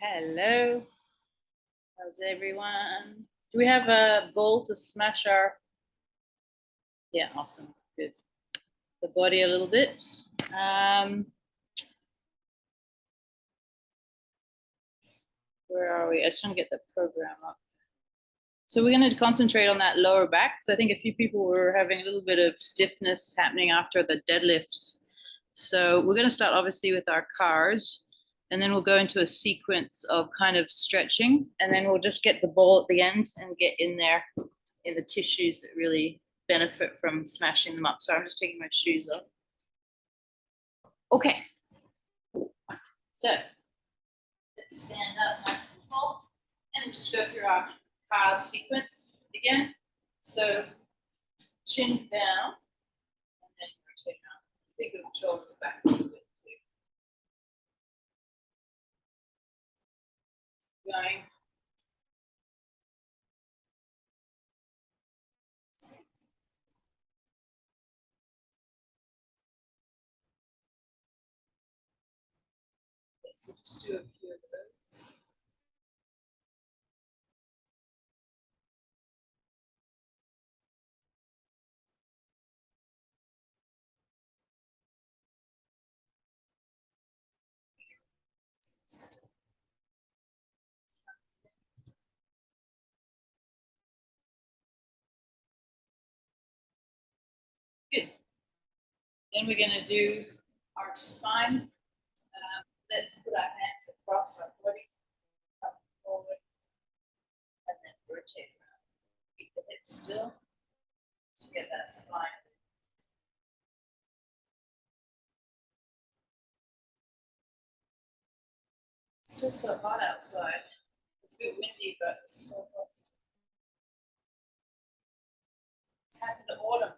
Hello, how's everyone? Do we have a bowl to smash our? Yeah, awesome, good. The body a little bit. Where are we? I just want to get the program up. So we're going to concentrate on that lower back. So I think a few people were having a little bit of stiffness happening after the deadlifts. So we're going to start obviously with our cars, and then we'll go into a sequence of kind of stretching, and then we'll just get the ball at the end and get in there in the tissues that really benefit from smashing them up. So I'm just taking my shoes off. Okay, so let's stand up nice and tall and just go through our cars sequence again. So chin down and then rotate out. Think of the shoulders back a little bit too. Going. Okay, so just do a few of those. Good. Then we're going to do our spine. Let's put our hands across our body, come forward, and then rotate around. Keep the hips still to get that spine. It's still so hot outside. It's a bit windy, but it's so hot. It's happened to autumn.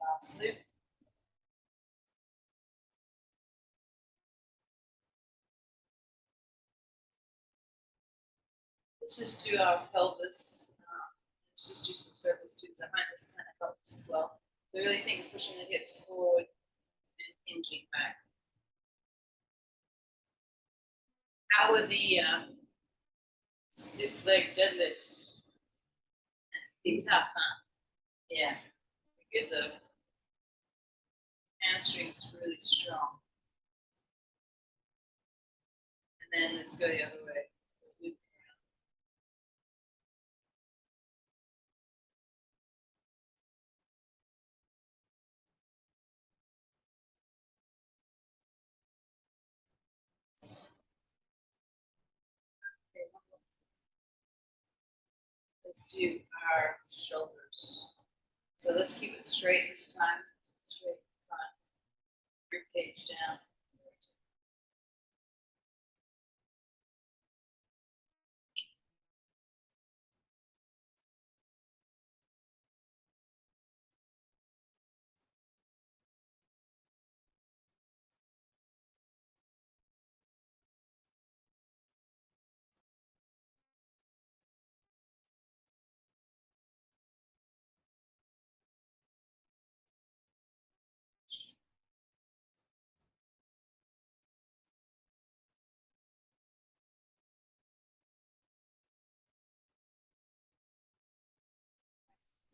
Last loop. Let's just do our pelvis. Let's just do some surface tubes. I find this kind of helps as well. So really think of pushing the hips forward and hinging back. How are the stiff leg deadlifts? It's tough, huh? Yeah. Good though. Hamstrings really strong. And then let's go the other way. So loop around. Okay, let's do our shoulders. So let's keep it straight this time. Straight front, rib cage down.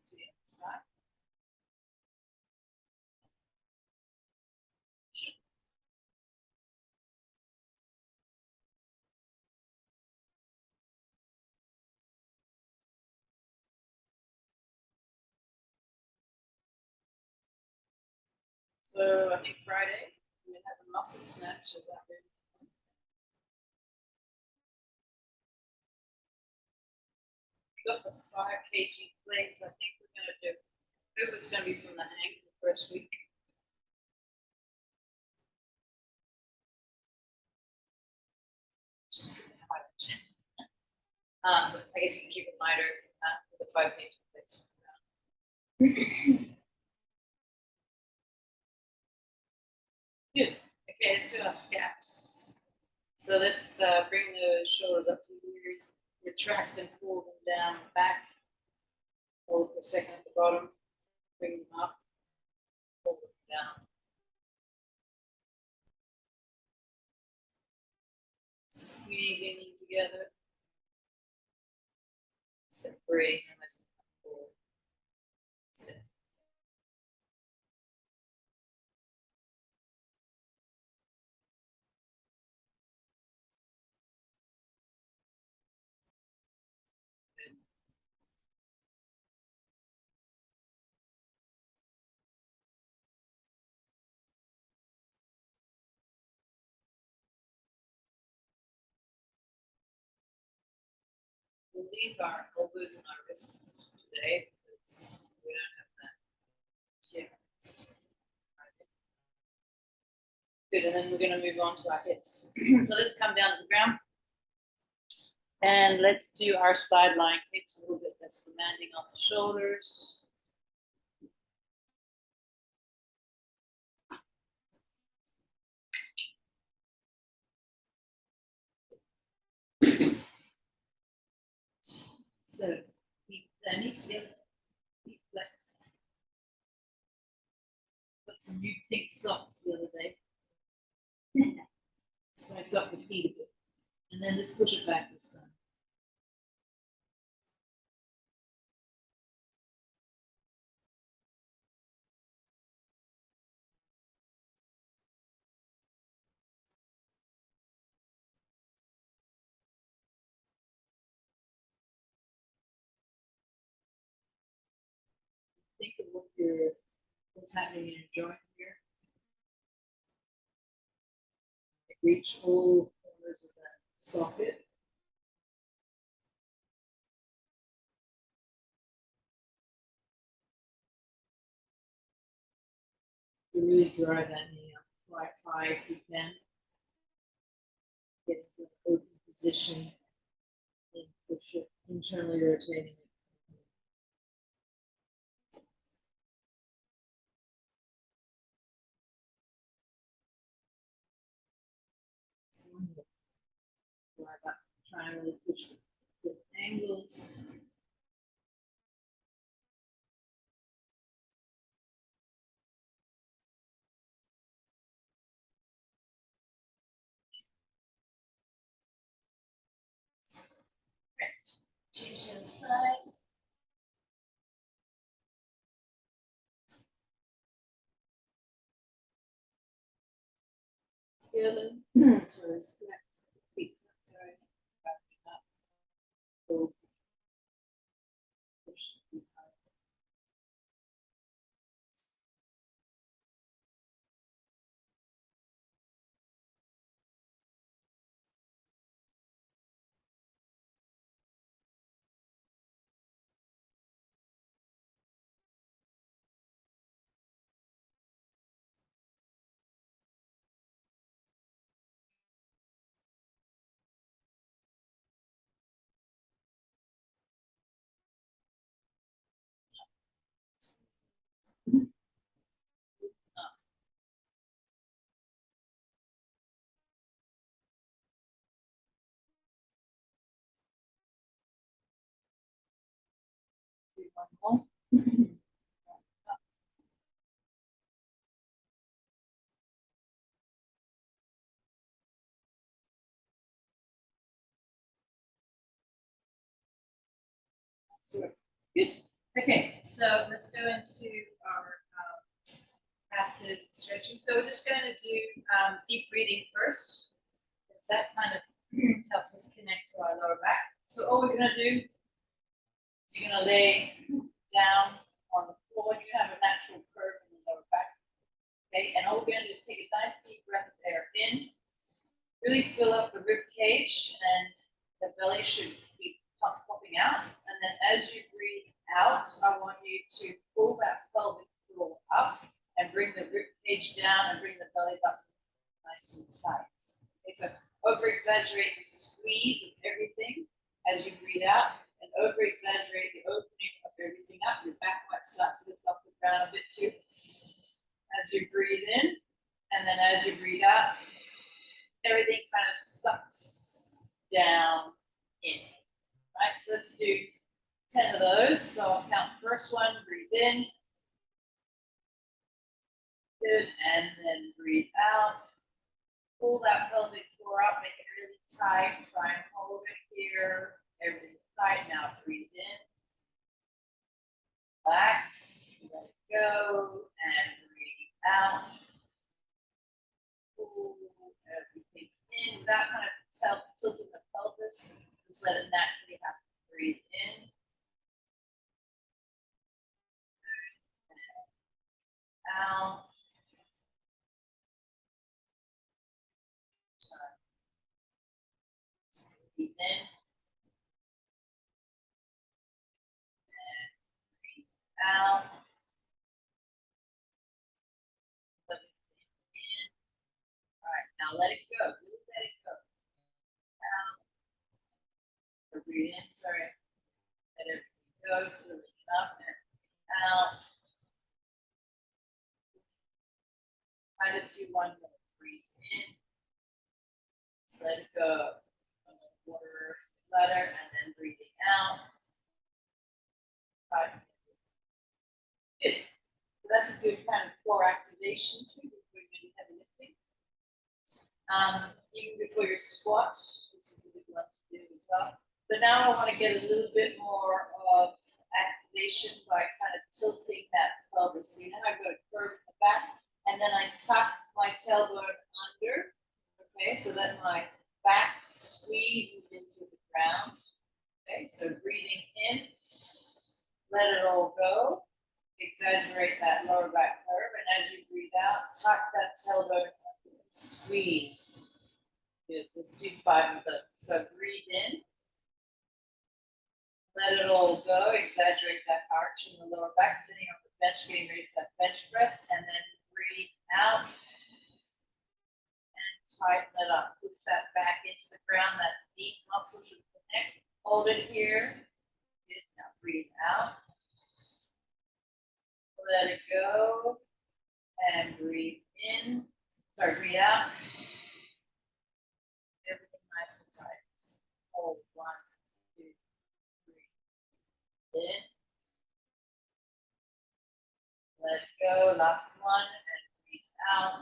To the other side. So I think Friday we have a muscle snatch. Is that good? We got the 5 kg plates. I think we're gonna do. It was gonna be from the hang the first week. Just but I guess you can keep it lighter with the 5 kg plates. let's do our scaps. So let's bring the shoulders up to the ears, retract and pull them down back. Hold for a second at the bottom, bring them up, pull them down. Squeezing them together, separating them as we come forward. That's it. We'll leave our elbows and our wrists today because we don't have that yet. Good, and then we're going to move on to our hips. So let's come down to the ground. And let's do our side lying hips a little bit less demanding on the shoulders. So keep the knees together, feet flexed. Got some new pink socks the other day. Spice up the feet a bit. And then let's push it back this time. Think of what's happening in your joint here. Reach all corners of that socket. You really drive that knee up quite high if you can. Get into an open position and push it, internally rotating it. Drive up, try and really push the angles. Change to the side. Together. Toes flex. Feet flex. Sorry. Backing up. Pull. Push. Up. Do one more. Good. Okay, so let's go into our passive stretching. So we're just going to do deep breathing first. That kind of helps us connect to our lower back. So all we're going to do is you're going to lay down on the floor. You're going to have a natural curve in the lower back. Okay, and all we're going to do is take a nice deep breath of air in. Really fill up the rib cage, and the belly should be pumping out. And then as you breathe out, I want you to pull that pelvic floor up and bring the rib cage down and bring the belly button nice and tight. Okay, so over-exaggerate the squeeze of everything as you breathe out, and over-exaggerate the opening of everything up. Your back might start to lift off the ground a bit too. As you breathe in, And then as you breathe out, everything kind of sucks down in. Right, so let's do 10 of those. So I'll count the first one, breathe in. Good, and then breathe out. Pull that pelvic floor up, make it really tight. Try and hold it here. Everything's tight. Now breathe in. Relax, let it go, and breathe out. Pull everything in. Without kind of tilting the pelvis, just let it naturally happen. Breathe in. Out. Breathe in. And breathe out. Let it in. All right, now let it go. Really let it go. Out. Or breathe in, sorry. Let it go. Fill it up and out. I just do one more. Breathe in. Just let it go. Water, bladder, and then breathing out. 5 minutes. Good. So that's a good kind of core activation too before you do heavy lifting. Even before your squat, this is a good one to do as well. But now I want to get a little bit more of activation by kind of tilting that pelvis. So you know how I've got a curve in the back, and then I tuck my tailbone under. Okay, so that my back squeezes into the ground. Okay, so breathing in, let it all go. Exaggerate that lower back curve, and as you breathe out, tuck that tailbone, squeeze. Good. Let's do 5 of those. So breathe in, let it all go. Exaggerate that arch in the lower back, sitting on the bench, getting ready for that bench press, and then breathe out. Tighten it up. Push that back into the ground. That deep muscle should connect. Hold it here. Good. Now breathe out. Let it go. And breathe in. Sorry, breathe out. Everything nice and tight. Hold 1, 2, 3. In. Let it go. Last one. And breathe out.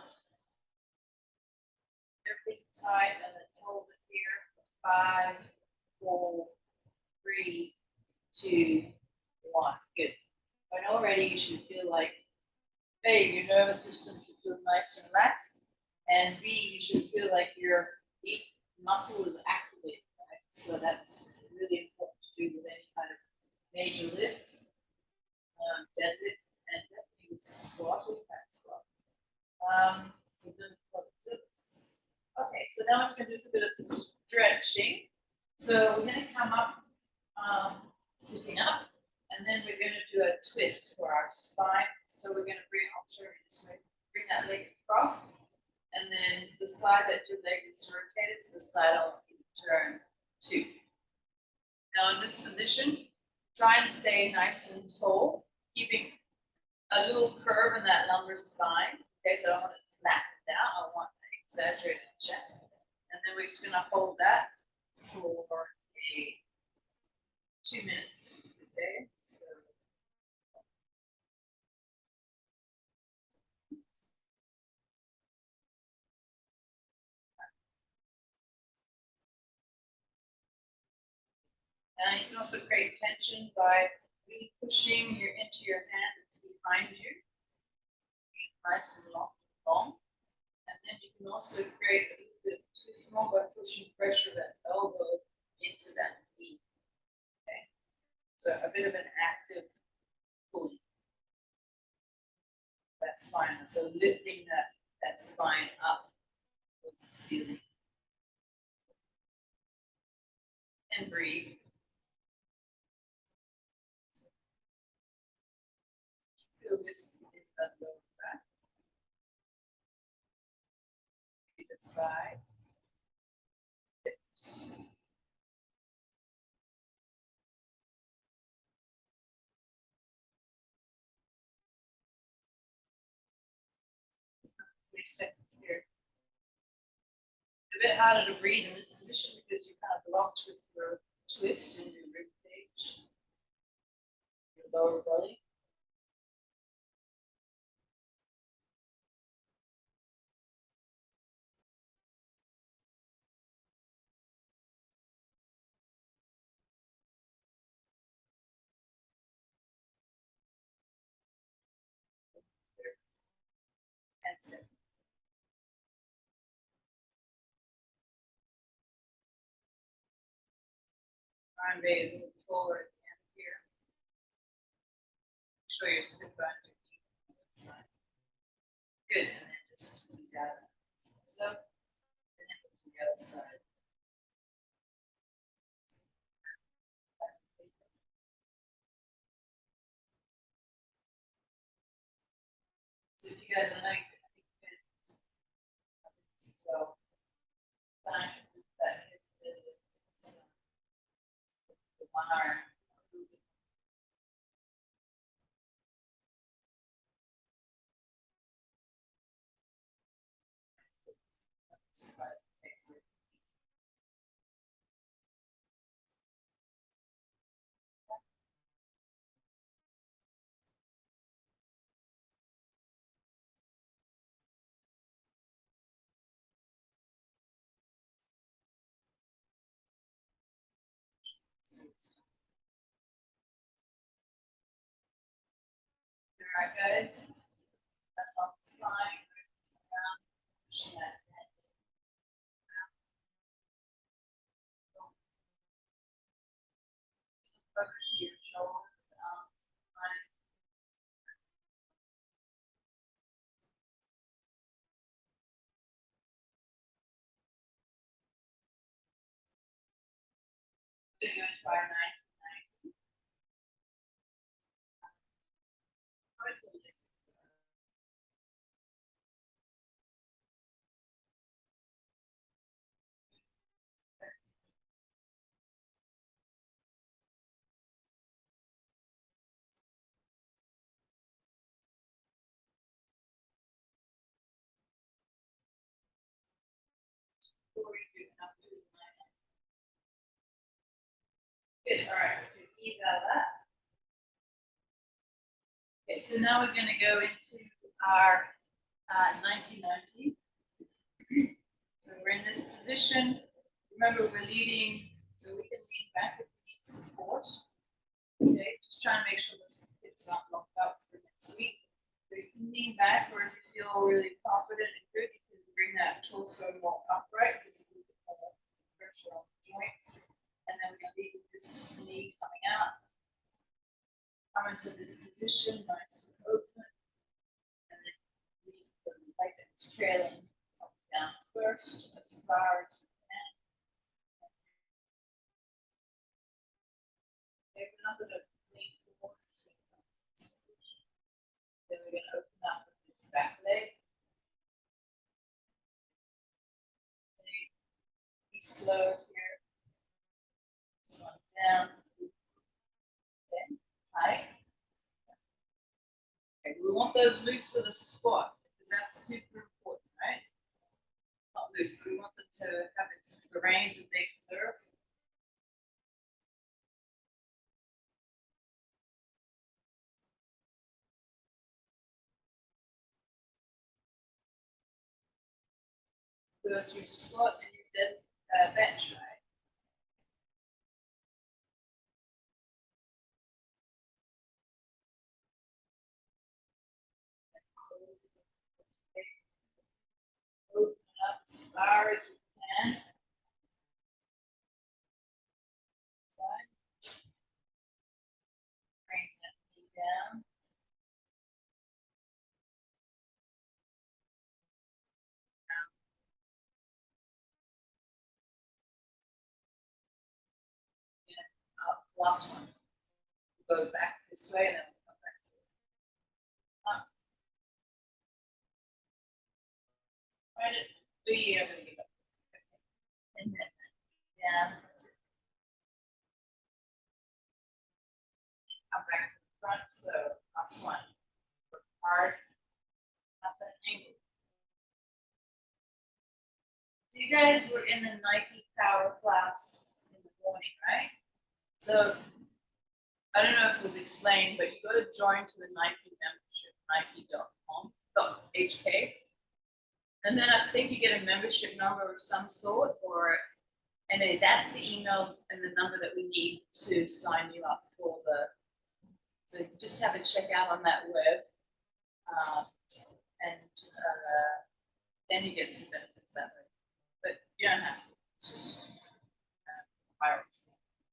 Everything tight, and let's hold it here for 5, 4, 3, 2, 1. Good. And already you should feel like, A, your nervous system should feel nice and relaxed, and B, you should feel like your deep muscle is activated, right? So that's really important to do with any kind of major lift, deadlift, and definitely squat or back squat. So okay, so now I'm just going to do a bit of stretching. So we're going to come up, sitting up, and then we're going to do a twist for our spine. So we're going to I'll show you this way. Bring that leg across, and then the side that your leg is rotated is the side I want you to turn to. Now in this position, try and stay nice and tall, keeping a little curve in that lumbar spine. Okay, so I don't want it flattened down. I want an exaggerated chest. And then we're just going to hold that for 2 minutes. Okay, so and you can also create tension by really pushing into your hand that's behind you, nice and long. And then you can also create a little bit of twist more by pushing pressure that elbow into that knee. Okay, so a bit of an active pulling. That spine. So lifting that spine up towards the ceiling. And breathe. Feel this in the lower back. The sides. Hips. 30 seconds here. A bit harder to breathe in this position because you're kind of blocked with your twist in your rib cage, your lower belly. That's it. Try and be a little taller at the end here. Make sure your sit bones are deep on the side. Good, and then just ease out of it. So, and then to the other side. So if you guys are like, so time to move that hip to the one arm. All right, guys. That's on the spine. Around, pushing that head. Over to your shoulder. Spine. We're going to go into our 9 to 9. Good. All right. So ease out of that. Okay. So now we're going to go into our 1990. So we're in this position. Remember, we're leading, so we can lean back if we need support. Okay. Just trying to make sure the hips aren't locked up for next week. So you can lean back, or if you feel really confident and good, you can bring that torso more upright because a little bit more pressure on the joints. And then we're going to lead with this knee coming out. Come into this position, nice and open. And then lead the leg that's trailing comes down first, as far as you can. Okay, we're not going to lean forward. Then we're going to open up with this back leg. Be slow here. This one down. Okay, high. Okay, we want those loose for the squat because that's super important, right? Not loose, but we want them to have the range that they deserve. So it's your squat and your dead bench, right? Open up as far as you can. Bring that knee down. And up. Last one. We'll go back this way and then we'll come back. Up. Right. I'm going to give up. And then down. Come back to the front. So last one. Work hard. Up an angle. You guys were in the Nike Power class in the morning, right? So I don't know if it was explained, but you got to join to the Nike membership, nike.com.hk. And then I think you get a membership number of some sort, and that's the email and the number that we need to sign you up for so you just have a check out on that web. And then you get some benefits that way. But you don't have to, it's just Hyrox.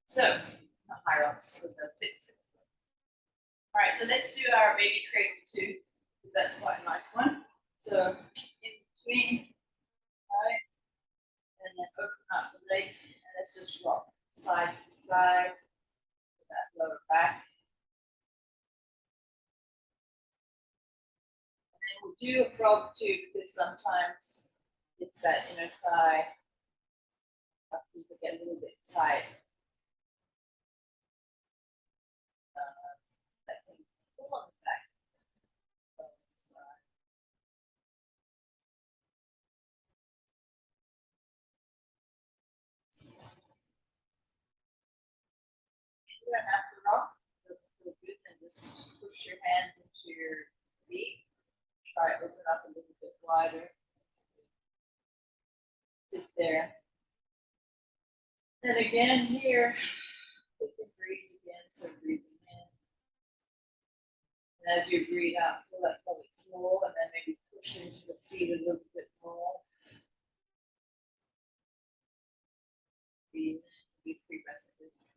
So, not Hyrox, with the Fixher. All right, so let's do our baby cradle too, because that's quite a nice one. So, in between, right, and then open up the legs, and let's just rock side to side with that lower back. And then we'll do a frog too, because sometimes it's that inner thigh. These will get a little bit tight. I can pull on the back. You don't have to rock. Feel good, and just push your hands into your feet. Try to open up a little bit wider. Sit there. And again here, we can breathe again. So breathing in. And as you breathe out, feel that pelvic floor, and then maybe push into the feet a little bit more. Breathe, be pre-recipes.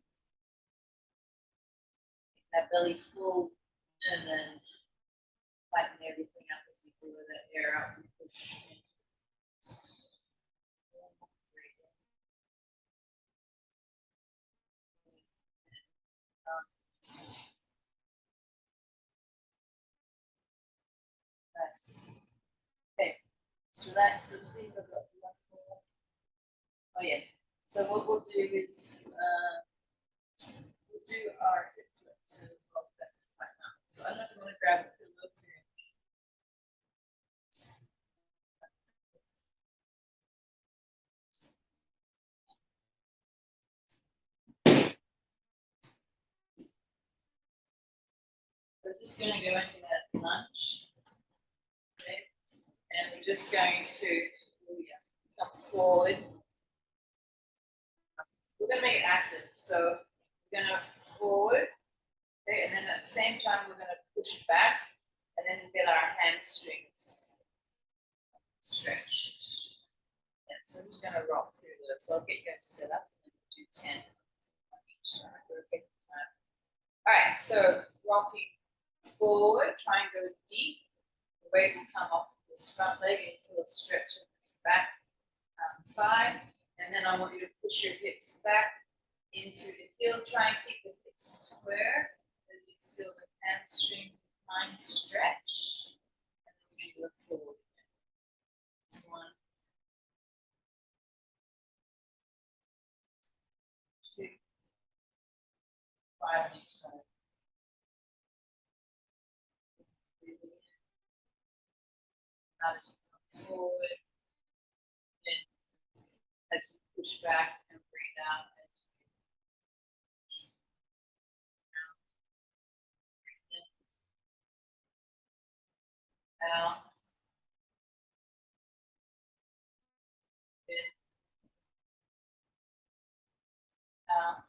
That belly full, and then tighten everything up as you blow that air out and push into nice. Okay, so relax the seat of the left more. Oh yeah. So what we'll do is we'll do our hip flips as well. So I'm not going to grab a pillow here. We're just going to go into that lunge. Okay. And we're just going to come forward. We're going to make it active. So we're going to forward. Okay, and then at the same time, we're going to push back, and then we'll get our hamstrings stretched. Yeah, so I'm just going to rock through this. So I'll get you guys set up and we'll do 10 on each side. All right, so rocking forward, try and go deep. The weight will come off this front leg and feel a stretch in this back thigh. And then I want you to push your hips back into the heel. Try and keep the hips square as you feel the hamstring line stretch. And then we're going to look forward again. It's 1, 2, 5 on each side. Breathing in. Now as you come forward, then as you push back and breathe out as you push out, breathe in, out, in, out.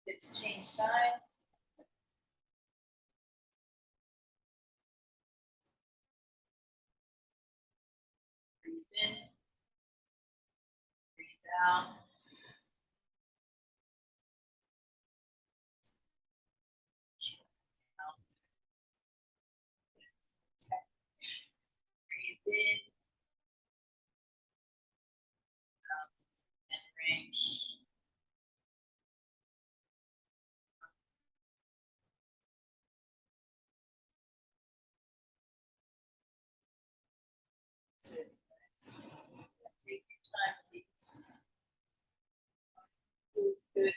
Let's change sides. Breathe in, breathe out. Breathe in, out, and range. That's it. Take your time, please. Feels good.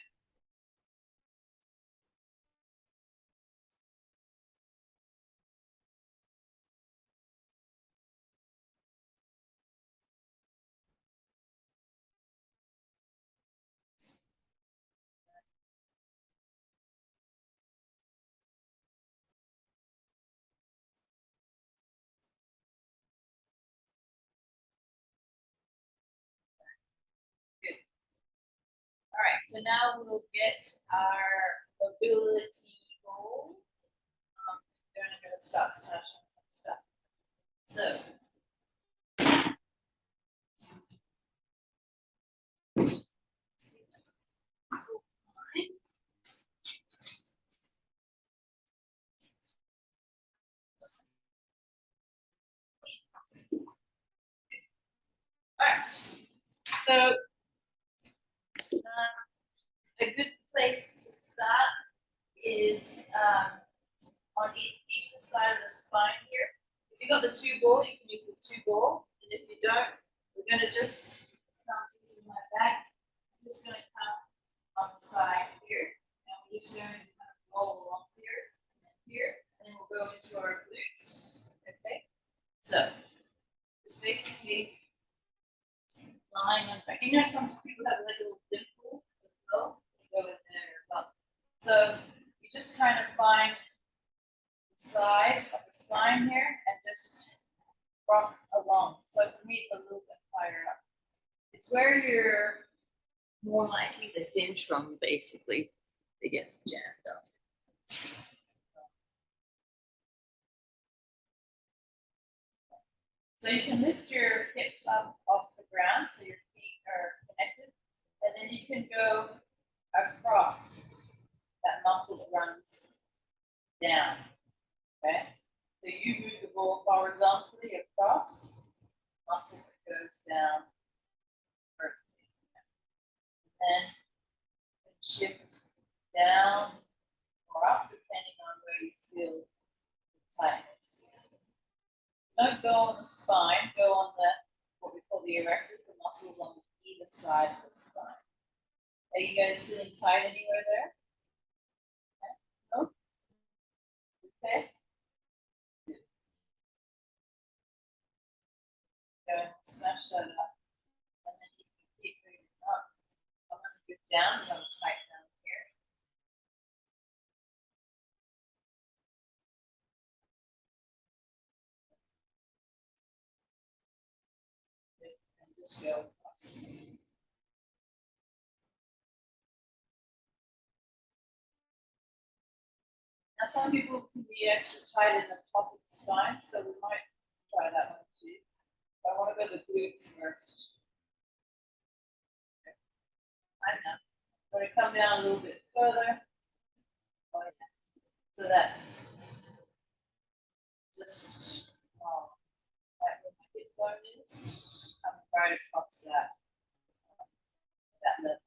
Good. All right, so now we'll get our mobility goal. Then I'm going to start smashing some stuff. So, all right. So, a good place to start is on either side of the spine here. If you got the two ball, you can use the two ball. And if you don't, we're going to just come, this is my back. I'm just going to come on the side here. And we're just going to kind of roll along here and here. And then we'll go into our glutes. Okay. So it's basically lying on back. You know, some people have like a little dimple as well. You go in there. So you just kind of find the side of the spine here and just rock along. So for me, it's a little bit higher up. It's where you're more likely to hinge from, basically, it gets jammed up. So you can lift your hips up off the ground so your feet are connected, and then you can go across that muscle that runs down. Okay, so you move the ball horizontally across, muscle that goes down vertically, and then shift down or up depending on where you feel the tightness. Don't go on the spine, go on the what we call the erectors, the muscles on either side of the spine. Are you guys feeling tight anywhere there? No? Okay. Go and smash that up. And then you can keep moving up. I'm going to go down and I'm tight down here. And just go across. Now, some people can be extra tight in the top of the spine, so we might try that one too. But I want to go to the glutes first. Okay. I know. I'm going to come down a little bit further. Oh, yeah. So that's just right where my hip bone is. I'm right across that lip.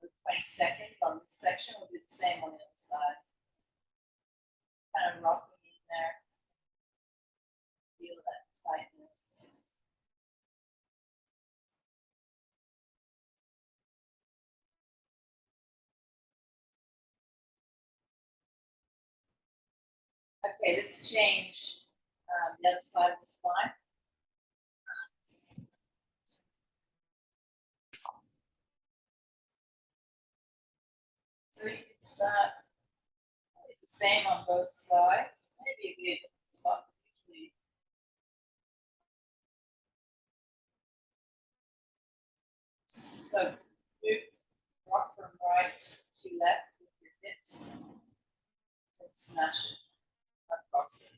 For 20 seconds on this section, we'll do the same on the other side. Kind of rocking in there. Feel that tightness. Okay, let's change the other side of the spine. So you can start the same on both sides. Maybe a bit different spot. Usually. So move rock from right to left with your hips. So smash it across it.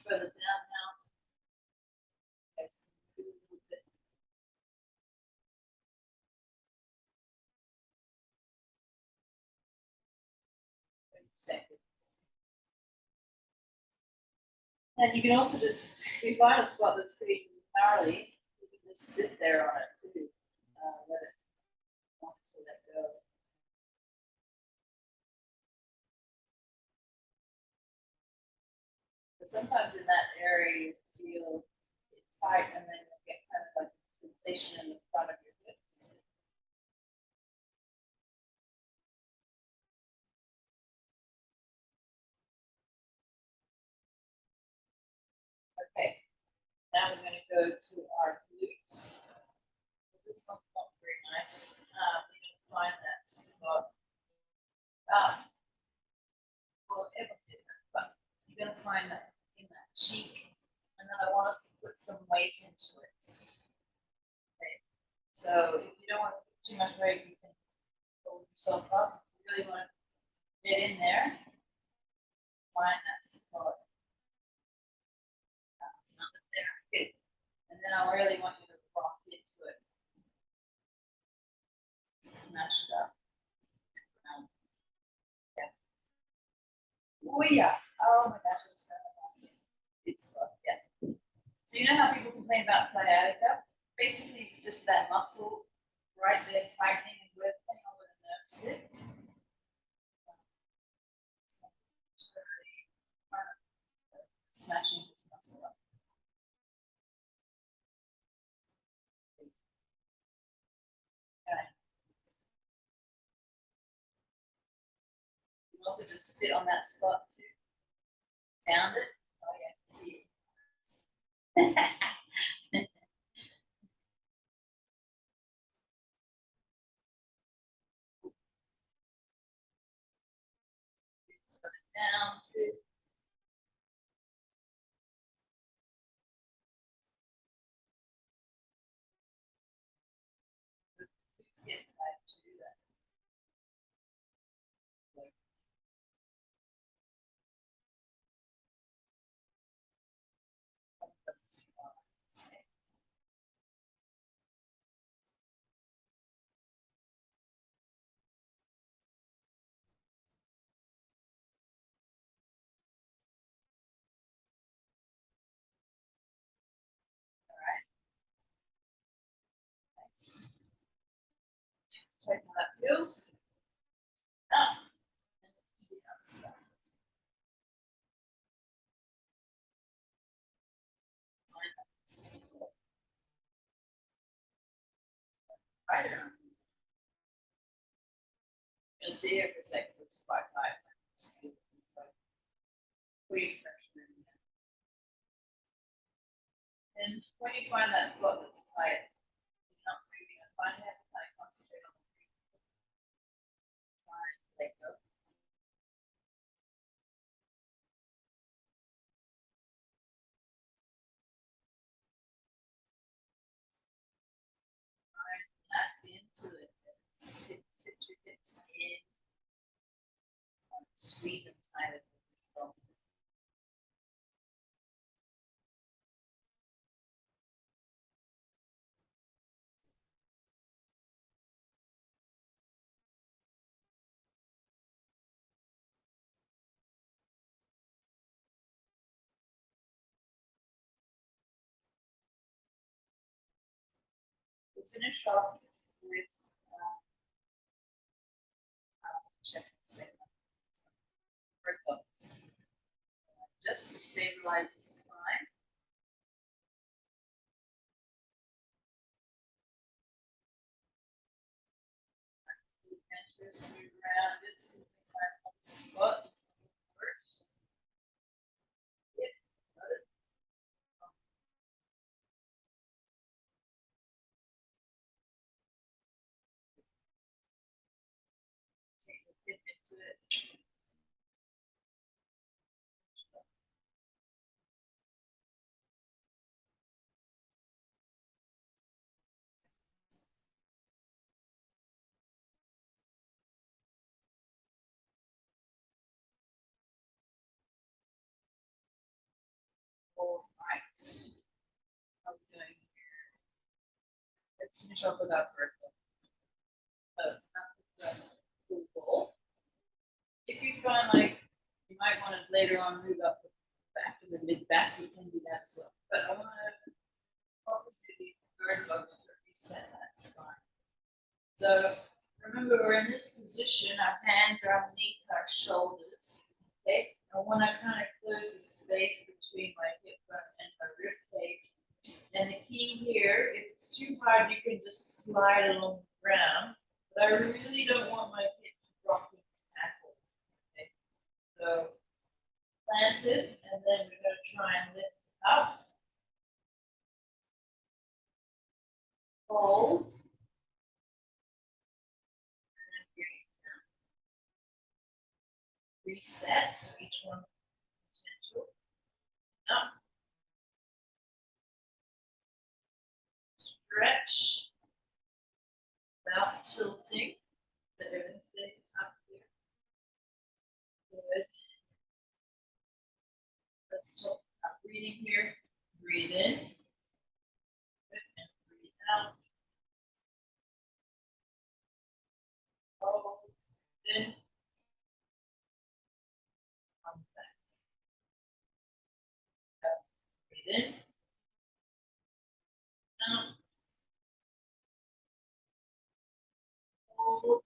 further down now. Let's move a little bit. Seconds. And you can also just, if you find a spot that's pretty gnarly, you can just sit there on it too. Let it want to let go. But sometimes in that area you feel it tight and then you get kind of like a sensation in the front of your hips. Okay, now we're going to go to our glutes. This one's not very nice. You can find that spot. Well, it was different, but you're going to find that in that cheek. And then I want us to put some weight into it. Okay. So if you don't want to put too much weight, you can hold yourself up. You really want to get in there. Find that spot. Not there. Good. And then I really want you to rock into it. Smash it up. Yeah. Oh yeah. Oh my gosh, it's good stuff. Yeah. So you know how people complain about sciatica? Basically, it's just that muscle right there tightening and working on where the nerve sits. Smashing this muscle up. Okay. You can also just sit on that spot too. Found it. Oh yeah, I can see it. Put it down too. Let's get tight to do that. All right. Nice. Check how that feels. Ah. And let's do the other side. Right around. You'll see here for a second, so it's quite high. Pretty pressure in there. And when you find that spot that's tight, you're not breathing, I find you have to kind of concentrate on the breathing. Try and let go. Try and relax into it. Sit your hips in. Squeeze them tight as you go. We'll finish off with check workouts. Just to stabilize the spine. And just move around it so you can find that spot that's going to work. Yep, got it. Take a dip into it. let's finish off with our vertical. Ball. If you find like you might want to later on move up the back of the mid back, you can do that as well. But I want to probably do these bird dogs to reset that spine. So remember, we're in this position, our hands are underneath our shoulders. Okay, I want to kind of close the space between my hip bone and my rib cage. And the key here, if it's too hard, you can just slide along the ground. But I really don't want my hips rocking at all. Okay, so planted, and then we're going to try and lift up, hold. Reset, so each one potential. Up. Stretch. Without tilting. So everything stays up here. Good. Let's talk about breathing here. Breathe in. Good. And breathe out. Hold. In. Come back. Breathe in. Out. Hold.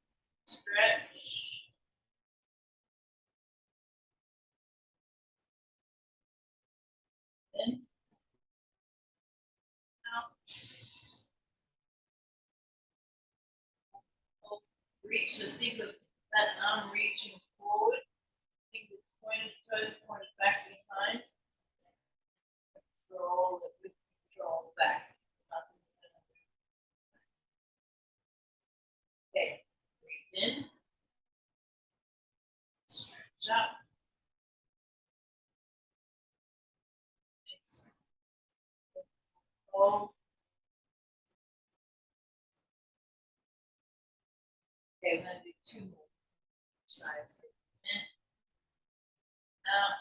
Stretch. In. Out. Hold. Reach. So think of that arm reaching forward. Fingers pointed, toes pointed back behind. Control it with control back. Nothing's gonna move. Okay, breathe in. Stretch up. Hold. Okay, we're gonna do two more sides. In. Out.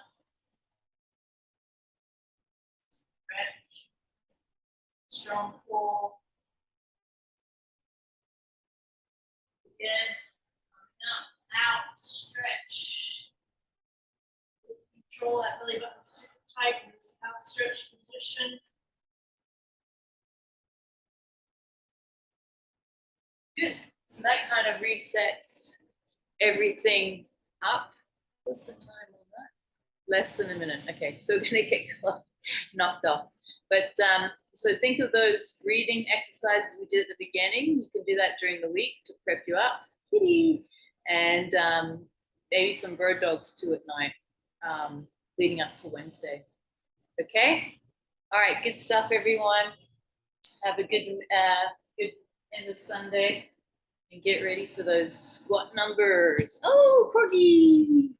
Stretch. Strong pull. Again. Up. Out. Stretch. Control that belly button super tight in this outstretched position. Good. So that kind of resets everything up. What's the time on that? Less than a minute. Okay, so we're going to get knocked off. But so think of those breathing exercises we did at the beginning. You can do that during the week to prep you up. And maybe some bird dogs too at night, leading up to Wednesday. Okay? All right, good stuff, everyone. Have a good end of Sunday and get ready for those squat numbers. Oh, Corgi!